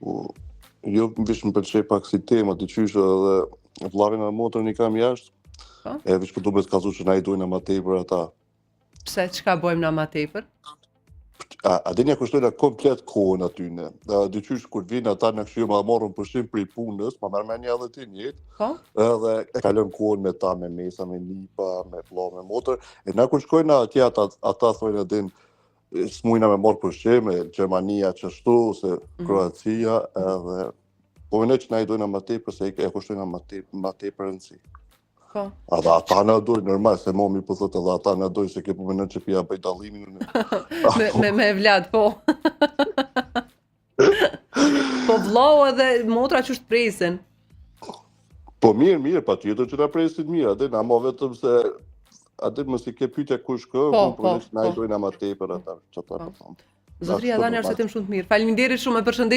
Jo, vish më pëlqej pak si tema, të qysh edhe vllavin e motrën i kam jashtë, e vish për duhet kallzu që na i dojnë ma tepër ata. Pse, çka bëjmë na ma tepër? A dini ja kushtojna komplet kohën aty ne. Dyqysh kur vinë ata na kështu ma morën pushim për i punës, ma merr mendja edhe ti njëjtë. Edhe e kalon kohën me ta, me mesa, me nipa, me vlla, me motër. E na kur shkojna atje ata thonë din s'mujna me morë pushim, Gjermania qështu, se Kroacia, edhe po mendoj që na i dojna ma tepër, se e kushtojna ma tepër rëndësi. Edhe ata na dojnë, normal, se momi po thotë edhe ata na dojnë, se ke po mendoj që pia bëj dallimin. Me Vlad, po. Po vllau edhe motra që është presin. Po mirë, pa tjetër që na presin mirë, adhe na mo vetëm se adhe mos i ke pyetja kush kë, po na i dojnë ma tepër ata, çfarë po them. Zotria Dhani është tim shumë të mirë. Faleminderit shumë, e përshëndet.